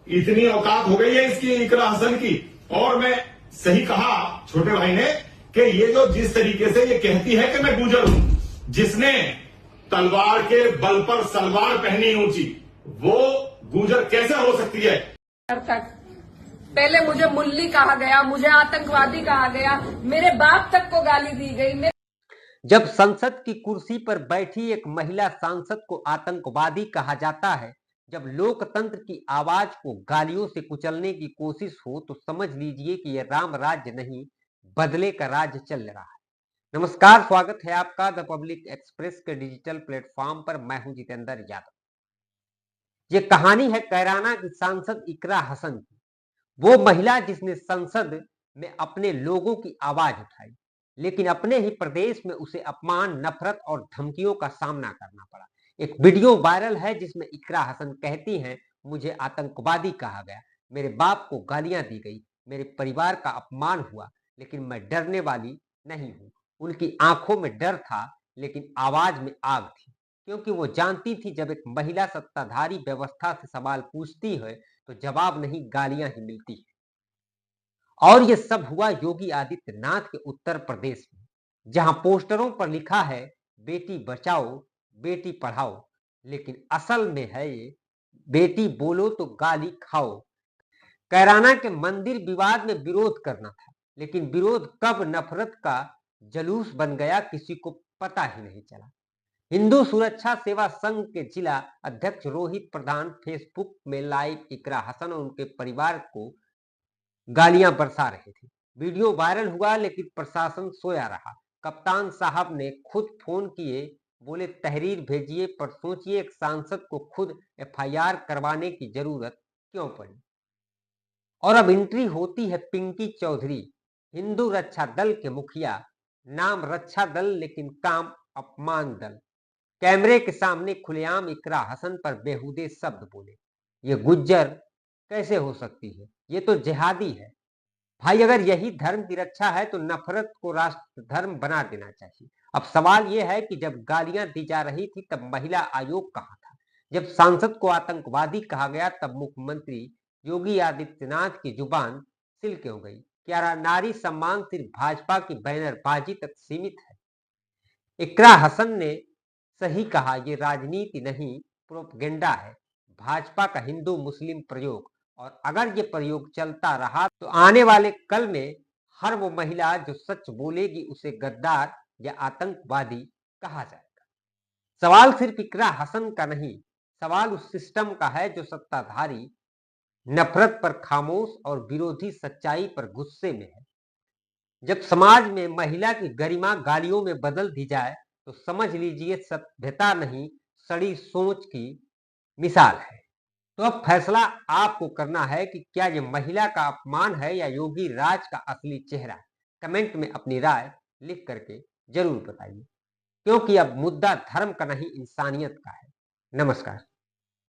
इतनी औकात हो गई है इसकी इकरा हसन की। और मैं सही कहा छोटे भाई ने कि ये जो जिस तरीके से ये कहती है कि मैं गुजर हूं, जिसने तलवार के बल पर सलवार पहनी ऊंची, वो गुजर कैसे हो सकती है? पहले मुझे मुल्ली कहा गया, मुझे आतंकवादी कहा गया, मेरे बाप तक को गाली दी गई। जब संसद की कुर्सी पर बैठी एक महिला सांसद को आतंकवादी कहा जाता है, जब लोकतंत्र की आवाज को गालियों से कुचलने की कोशिश हो, तो समझ लीजिए कि यह राम राज्य नहीं, बदले का राज्य चल रहा है। नमस्कार, स्वागत है आपका द पब्लिक एक्सप्रेस के डिजिटल प्लेटफॉर्म पर। मैं हूं जितेंद्र यादव। ये कहानी है कैराना की सांसद इकरा हसन की, वो महिला जिसने संसद में अपने लोगों की आवाज उठाई, लेकिन अपने ही प्रदेश में उसे अपमान, नफरत और धमकियों का सामना करना पड़ा। एक वीडियो वायरल है जिसमें इकरा हसन कहती हैं, मुझे आतंकवादी कहा गया, मेरे बाप को गालियां दी गई, मेरे परिवार का अपमान हुआ, लेकिन मैं डरने वाली नहीं हूं। उनकी आंखों में डर था, लेकिन आवाज में आग थी, क्योंकि वो जानती थी जब एक महिला सत्ताधारी व्यवस्था से सवाल पूछती है तो जवाब नहीं, गालियां ही मिलती है। और ये सब हुआ योगी आदित्यनाथ के उत्तर प्रदेश में, जहां पोस्टरों पर लिखा है बेटी बचाओ बेटी पढ़ाओ, लेकिन असल में है ये बेटी बोलो तो गाली खाओ। कैराना के मंदिर विवाद में विरोध करना था, लेकिन विरोध कब नफरत का जलूस बन गया किसी को पता ही नहीं चला। हिंदू सुरक्षा सेवा संघ के जिला अध्यक्ष रोहित प्रधान फेसबुक में लाइव इकरा हसन और उनके परिवार को गालियां बरसा रहे थे। वीडियो वायरल हुआ, लेकिन प्रशासन सोया रहा। कप्तान साहब ने खुद फोन किए, बोले तहरीर भेजिए, पर सोचिए एक सांसद को खुद एफआईआर करवाने की जरूरत क्यों पड़ी। और अब एंट्री होती है पिंकी चौधरी, हिंदू रक्षा दल के मुखिया, नाम रक्षा दल लेकिन काम अपमान दल। कैमरे के सामने खुलेआम इकरा हसन पर बेहुदे शब्द बोले। ये गुज्जर कैसे हो सकती है, ये तो जिहादी है। भाई, अगर यही धर्म की रक्षा है तो नफरत को राष्ट्र धर्म बना देना चाहिए। अब सवाल यह है कि जब गालियां दी जा रही थी तब महिला आयोग कहां था? जब सांसद को आतंकवादी कहा गया तब मुख्यमंत्री योगी आदित्यनाथ की जुबान सिल क्यों गई? क्या नारी सम्मान सिर्फ भाजपा की बैनरबाजी तक सीमित है? इकरा हसन ने सही कहा, ये राजनीति नहीं, प्रोपगेंडा है, भाजपा का हिंदू मुस्लिम प्रयोग। और अगर ये प्रयोग चलता रहा तो आने वाले कल में हर वो महिला जो सच बोलेगी उसे गद्दार या आतंकवादी कहा जाएगा। सवाल सिर्फ इकरा हसन का नहीं, सवाल उस सिस्टम का है जो सत्ताधारी नफरत पर खामोश और विरोधी सच्चाई पर गुस्से में है। जब समाज में महिला की गरिमा गालियों में बदल दी जाए तो समझ लीजिए सभ्यता नहीं, सड़ी सोच की मिसाल है। तो अब फैसला आपको करना है कि क्या ये महिला का अपमान है या योगी राज का असली चेहरा। कमेंट में अपनी राय लिख करके जरूर बताइए, क्योंकि अब मुद्दा धर्म का नहीं, इंसानियत का है। नमस्कार।